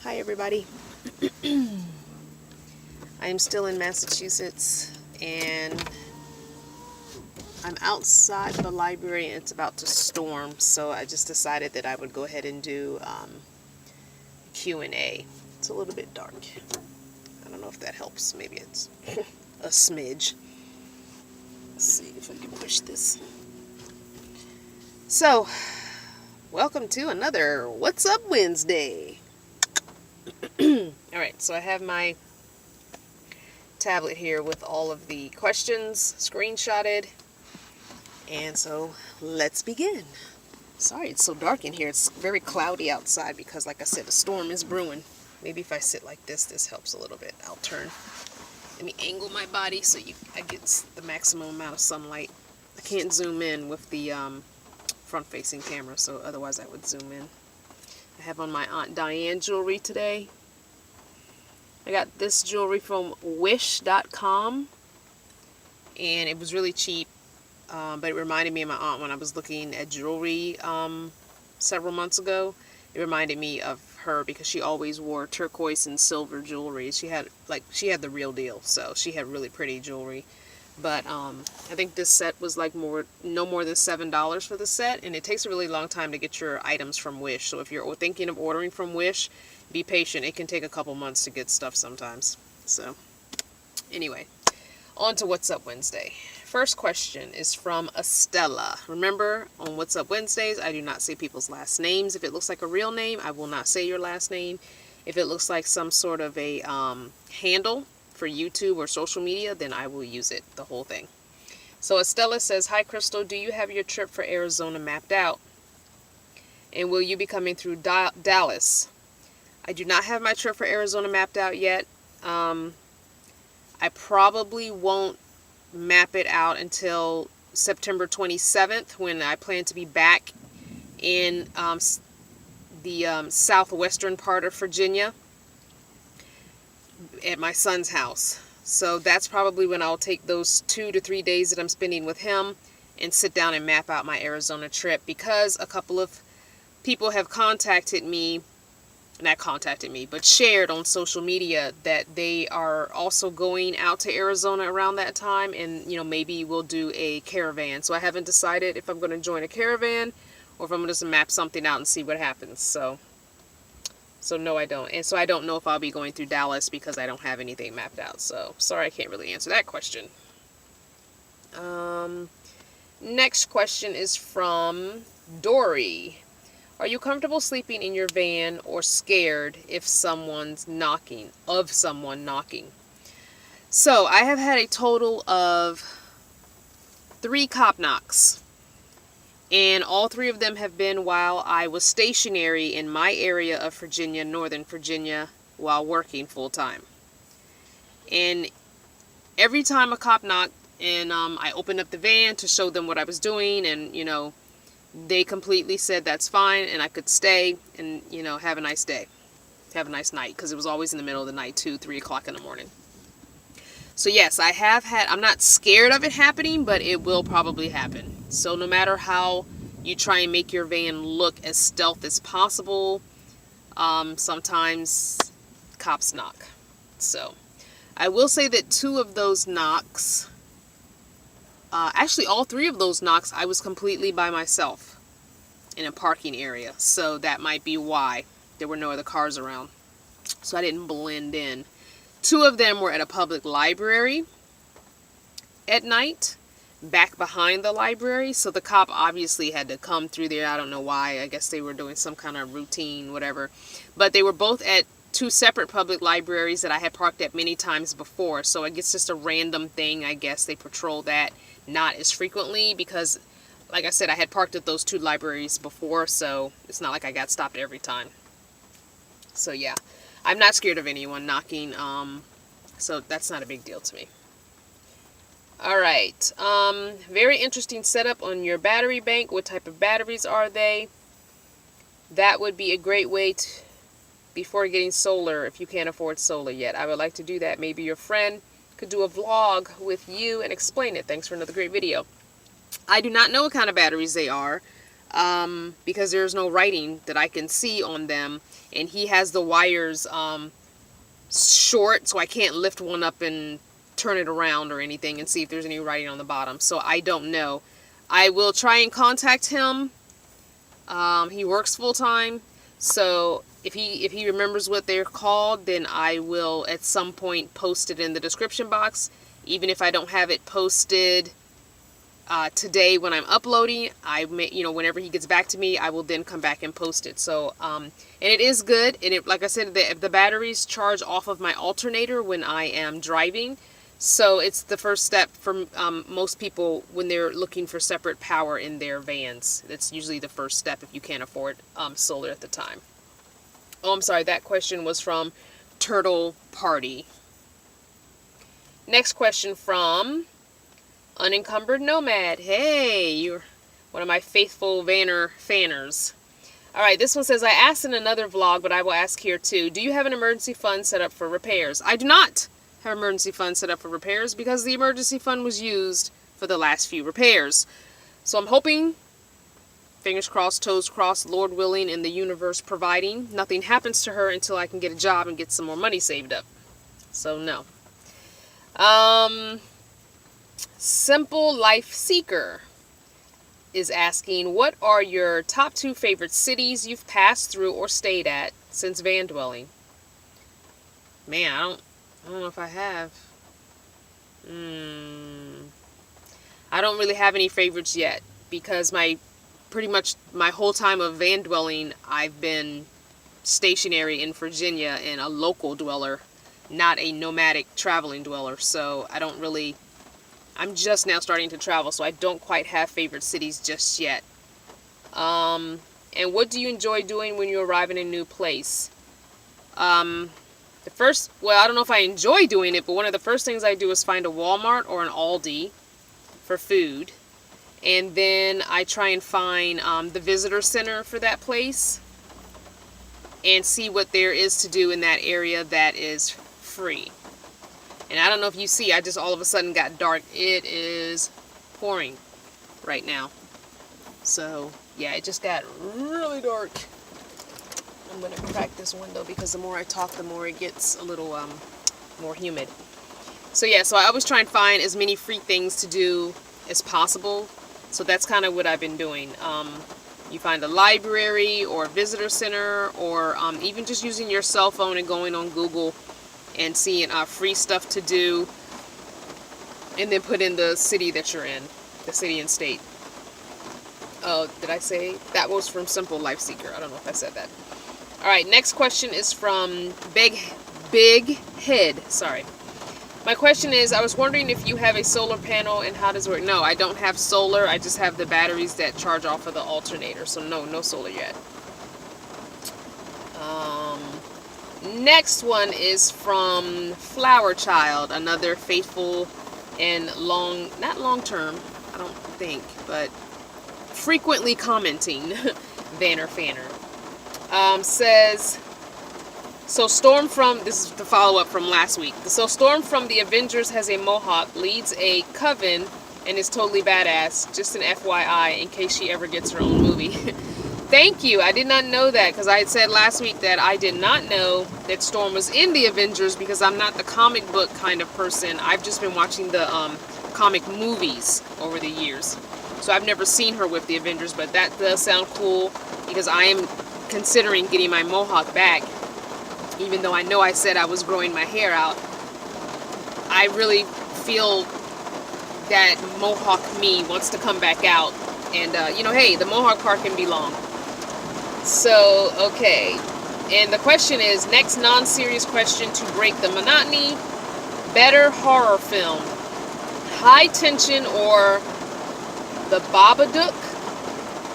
Hi everybody. I am still in Massachusetts and I'm outside the library and it's about to storm, so I just decided that I would go ahead and do Q&A. It's a little bit dark. I don't know if that helps. Maybe it's a smidge. Let's see if I can push this. So, welcome to another What's Up Wednesday. Alright, so I have my tablet here with all of the questions screenshotted. And so, let's begin. Sorry it's so dark in here. It's very cloudy outside because, like I said, a storm is brewing. Maybe if I sit like this helps a little bit. I'll turn. Let me angle my body so I get the maximum amount of sunlight. I can't zoom in with the front-facing camera, so otherwise I would zoom in. I have on my Aunt Diane jewelry today. I got this jewelry from wish.com and it was really cheap, but it reminded me of my aunt when I was looking at jewelry several months ago. It reminded me of her because she always wore turquoise and silver jewelry. She had the real deal, so she had really pretty jewelry. But I think this set was like no more than $7 for the set, and it takes a really long time to get your items from Wish. So if you're thinking of ordering from Wish, be patient. It can take a couple months to get stuff sometimes. So anyway, on to What's Up Wednesday. First question is from Estella. Remember, on What's Up Wednesdays, I do not say people's last names. If it looks like a real name, I will not say your last name. If it looks like some sort of a handle for YouTube or social media, then I will use it, the whole thing. So Estella says, "Hi Crystal, do you have your trip for Arizona mapped out? And will you be coming through Dallas?" I do not have my trip for Arizona mapped out yet. I probably won't map it out until September 27th, when I plan to be back in the southwestern part of Virginia at my son's house. So that's probably when I'll take those 2 to 3 days that I'm spending with him and sit down and map out my Arizona trip, because a couple of people have but shared on social media that they are also going out to Arizona around that time, and maybe we'll do a caravan. So I haven't decided if I'm going to join a caravan or if I'm going to just map something out and see what happens. So no, I don't. And so I don't know if I'll be going through Dallas because I don't have anything mapped out. So sorry, I can't really answer that question. Next question is from Dory. Are you comfortable sleeping in your van or scared if someone knocking? So I have had a total of 3 cop knocks. And all 3 of them have been while I was stationary in my area of Virginia, Northern Virginia, while working full time. And every time a cop knocked and I opened up the van to show them what I was doing, and they completely said that's fine and I could stay and have a nice day, have a nice night, because it was always in the middle of the night, 2, 3 o'clock in the morning. So yes, I'm not scared of it happening, but it will probably happen. So no matter how you try and make your van look as stealth as possible, sometimes cops knock. So I will say that 2 of those knocks, actually all 3 of those knocks, I was completely by myself in a parking area. So that might be why there were no other cars around. So I didn't blend in. 2 of them were at a public library at night, back behind the library. So the cop obviously had to come through there. I don't know why. I guess they were doing some kind of routine, whatever. But they were both at 2 separate public libraries that I had parked at many times before. So I guess just a random thing. I guess they patrol that not as frequently because, like I said, I had parked at those 2 libraries before, so it's not like I got stopped every time. So yeah, I'm not scared of anyone knocking, so that's not a big deal to me. Alright, very interesting setup on your battery bank. What type of batteries are they? That would be a great way to, before getting solar, if you can't afford solar yet. I would like to do that. Maybe your friend could do a vlog with you and explain it. Thanks for another great video. I do not know what kind of batteries they are. because there's no writing that I can see on them, and he has the wires short, so I can't lift one up and turn it around or anything and see if there's any writing on the bottom. So I don't know. I will try and contact him. He works full-time, so if he remembers what they're called, then I will at some point post it in the description box. Even if I don't have it posted today when I'm uploading, I may, whenever he gets back to me, I will then come back and post it. So and it is good, and it, like I said, the batteries charge off of my alternator when I am driving. So it's the first step for most people when they're looking for separate power in their vans. That's usually the first step if you can't afford solar at the time. Oh, I'm sorry, that question was from Turtle Party. Next question from Unencumbered Nomad. Hey, you're one of my faithful Vanner fanners. Alright, this one says, I asked in another vlog, but I will ask here too. Do you have an emergency fund set up for repairs? I do not have an emergency fund set up for repairs because the emergency fund was used for the last few repairs. So I'm hoping, fingers crossed, toes crossed, Lord willing, and the universe providing, nothing happens to her until I can get a job and get some more money saved up. So no. Simple Life Seeker is asking, what are your top 2 favorite cities you've passed through or stayed at since van dwelling? Man, I don't know if I have. I don't really have any favorites yet because pretty much my whole time of van dwelling, I've been stationary in Virginia and a local dweller, not a nomadic traveling dweller. So I'm just now starting to travel, so I don't quite have favorite cities just yet. And what do you enjoy doing when you arrive in a new place? I don't know if I enjoy doing it, but one of the first things I do is find a Walmart or an Aldi for food. And then I try and find the visitor center for that place and see what there is to do in that area that is free. And I don't know if you see, I just all of a sudden got dark. It is pouring right now. So, yeah, it just got really dark. I'm going to crack this window because the more I talk, the more it gets a little more humid. So, yeah, so I always try and find as many free things to do as possible. So that's kind of what I've been doing. You find a library or a visitor center, or even just using your cell phone and going on Google and seeing free stuff to do, and then put in the city that you're in, the city and state. Oh, did I say? That was from Simple Life Seeker. I don't know if I said that. Alright, next question is from Big Head. Sorry. My question is, I was wondering if you have a solar panel and how does it work? No, I don't have solar. I just have the batteries that charge off of the alternator. So no solar yet. Next one is from Flower Child, another faithful and not long term, I don't think, but frequently commenting Vanner fanner. Says, so Storm from, this is the follow-up from last week. So Storm from the Avengers has a mohawk, leads a coven, and is totally badass. Just an FYI in case she ever gets her own movie. Thank you. I did not know that because I had said last week that I did not know that Storm was in the Avengers because I'm not the comic book kind of person. I've just been watching the comic movies over the years. So I've never seen her with the Avengers, but that does sound cool because I am considering getting my mohawk back. Even though I know I said I was growing my hair out, I really feel that mohawk me wants to come back out. And, hey, the mohawk part can be long. So, okay. And the question is, next non-serious question to break the monotony. Better horror film, High Tension or The Babadook?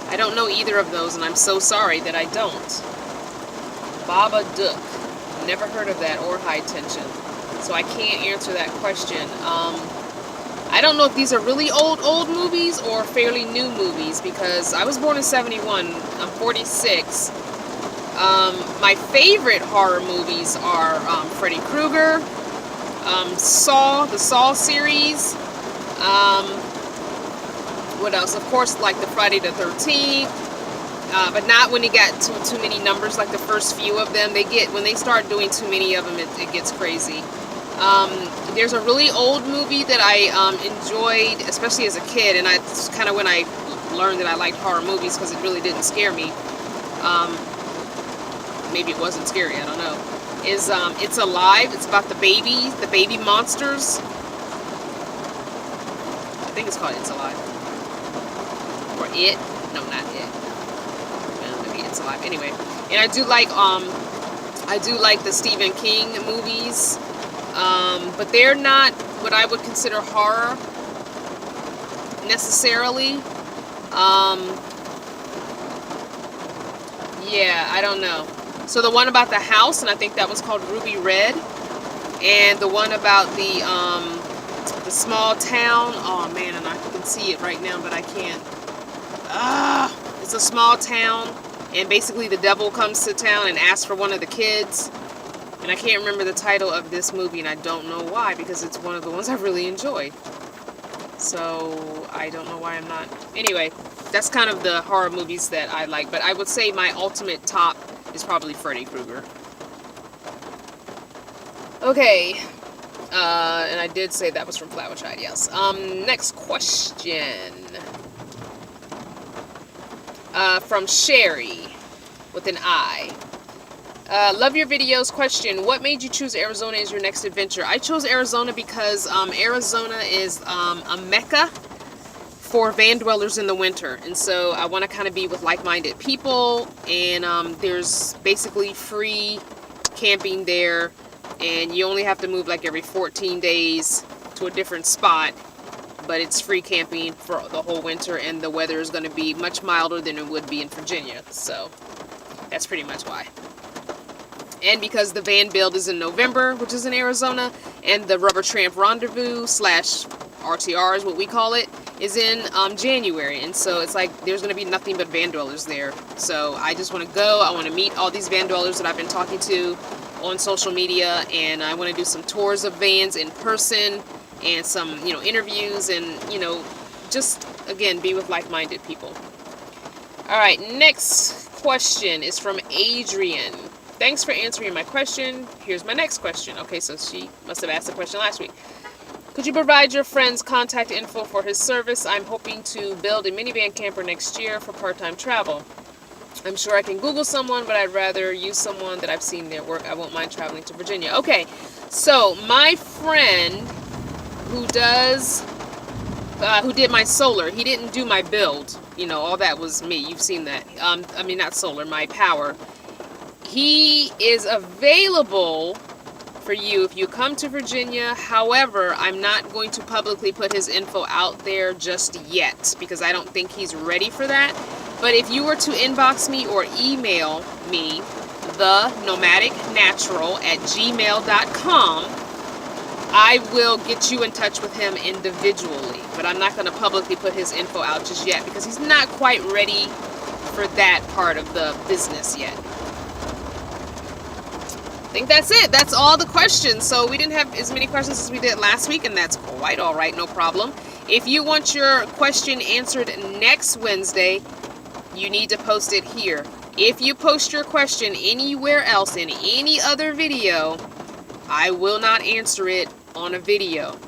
I don't know either of those, and I'm so sorry that I don't. Babadook. Never heard of that, or High Tension. So I can't answer that question. I don't know if these are really old movies or fairly new movies because I was born in 71. I'm 46. My favorite horror movies are Freddy Krueger, Saw, the Saw series. What else? Of course, like the Friday the 13th. but not when you got too many numbers, like the first few of them. When they start doing too many of them, it gets crazy. There's a really old movie that I enjoyed, especially as a kid, and it's kind of when I learned that I liked horror movies, because it really didn't scare me. Maybe it wasn't scary, I don't know. It's Alive. It's about the baby monsters. I think it's called It's Alive. Or It. No, not It. Well, maybe It's Alive. Anyway, and I do like the Stephen King movies, but they're not what I would consider horror necessarily. Yeah, I don't know. So the one about the house, and I think that was called Ruby Red, and the one about the small town. Oh man, and I can see it right now, but I can't. It's a small town, and basically the devil comes to town and asks for one of the kids. And I can't remember the title of this movie, and I don't know why, because it's one of the ones I really enjoyed. So I don't know why I'm not. Anyway, that's kind of the horror movies that I like. But I would say my ultimate top is probably Freddy Krueger. Okay. And I did say that was from Flower Child, yes. Next question. From Sherry with an I. Love your videos. Question: what made you choose Arizona as your next adventure? I chose Arizona because Arizona is a mecca for van dwellers in the winter, and so I want to kind of be with like-minded people, and there's basically free camping there, and you only have to move like every 14 days to a different spot, but it's free camping for the whole winter, and the weather is going to be much milder than it would be in Virginia, so that's pretty much why. And because the van build is in November, which is in Arizona, and the Rubber Tramp Rendezvous / RTR is what we call it, is in January. And so it's like there's going to be nothing but van dwellers there. So I just want to go. I want to meet all these van dwellers that I've been talking to on social media, and I want to do some tours of vans in person and some, interviews, and, just, again, be with like-minded people. All right, next question is from Adrian. Thanks for answering my question. Here's my next question. Okay, so she must have asked the question last week. Could you provide your friend's contact info for his service? I'm hoping to build a minivan camper next year for part-time travel. I'm sure I can Google someone, but I'd rather use someone that I've seen their work. I won't mind traveling to Virginia. Okay, so my friend who did my solar, he didn't do my build. All that was me. You've seen that. I mean, not solar, my power. He is available for you if you come to Virginia. However, I'm not going to publicly put his info out there just yet because I don't think he's ready for that. But if you were to inbox me or email me, thenomadicnatural@gmail.com, I will get you in touch with him individually. But I'm not going to publicly put his info out just yet because he's not quite ready for that part of the business yet. I think that's it. That's all the questions. So we didn't have as many questions as we did last week, and that's quite all right. No problem. If you want your question answered next Wednesday, you need to post it here. If you post your question anywhere else in any other video, I will not answer it on a video.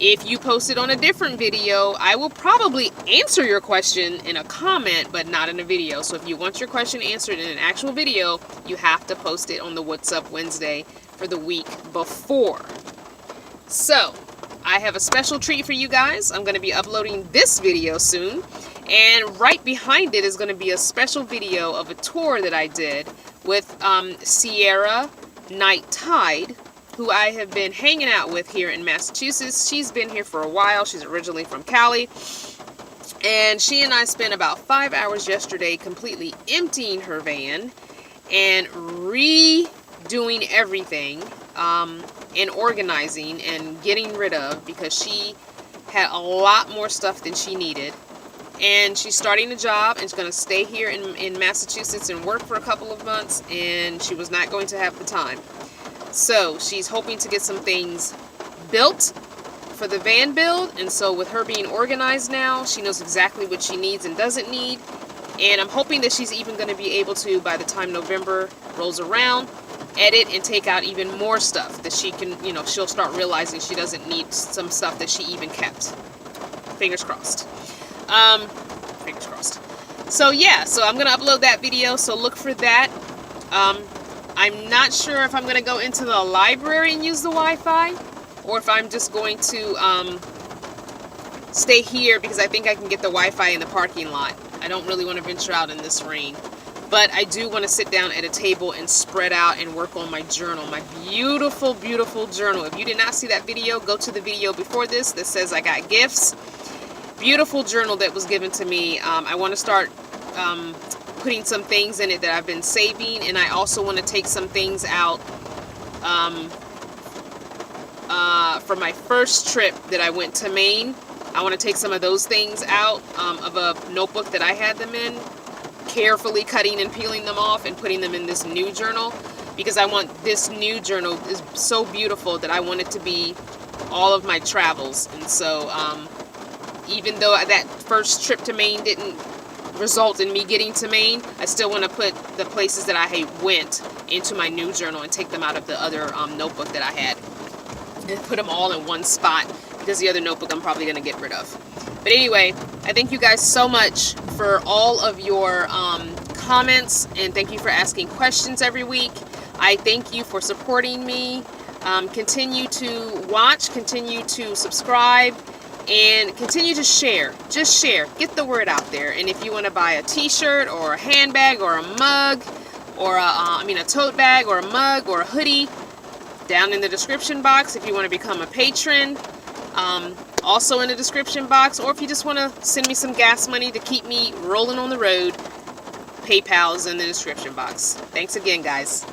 If you post it on a different video, I will probably answer your question in a comment, but not in a video. So if you want your question answered in an actual video, you have to post it on the What's Up Wednesday for the week before. So, I have a special treat for you guys. I'm going to be uploading this video soon. And right behind it is going to be a special video of a tour that I did with Sierra Night Tide, who I have been hanging out with here in Massachusetts. She's been here for a while. She's originally from Cali. And she and I spent about 5 hours yesterday completely emptying her van and redoing everything and organizing and getting rid of, because she had a lot more stuff than she needed. And she's starting a job and she's going to stay here in Massachusetts and work for a couple of months, and she was not going to have the time. So she's hoping to get some things built for the van build, and so with her being organized now, she knows exactly what she needs and doesn't need, And I'm hoping that she's even going to be able to, by the time November rolls around, edit and take out even more stuff that she can, you know, she'll start realizing she doesn't need some stuff that she even kept. Fingers crossed. Fingers crossed. So yeah, so I'm going to upload that video, so look for that. I'm not sure if I'm going to go into the library and use the Wi-Fi, or if I'm just going to stay here because I think I can get the Wi-Fi in the parking lot. I don't really want to venture out in this rain. But I do want to sit down at a table and spread out and work on my journal, my beautiful, beautiful journal. If you did not see that video, go to the video before this that says I got gifts. Beautiful journal that was given to me. I want to start putting some things in it that I've been saving, and I also want to take some things out for my first trip that I went to Maine. I want to take some of those things out of a notebook that I had them in, carefully cutting and peeling them off and putting them in this new journal, because I want this new journal is so beautiful that I want it to be all of my travels. And so even though that first trip to Maine didn't result in me getting to Maine, I still want to put the places that I went into my new journal and take them out of the other notebook that I had and put them all in one spot, because the other notebook I'm probably going to get rid of. But anyway, I thank you guys so much for all of your comments, and thank you for asking questions every week. I thank you for supporting me. Continue to watch, continue to subscribe, and continue to share. Just share. Get the word out there. And if you want to buy a t-shirt or a handbag or a mug or a tote bag or a mug or a hoodie, down in the description box. If you want to become a patron, also in the description box. Or if you just want to send me some gas money to keep me rolling on the road, PayPal's in the description box. Thanks again, guys.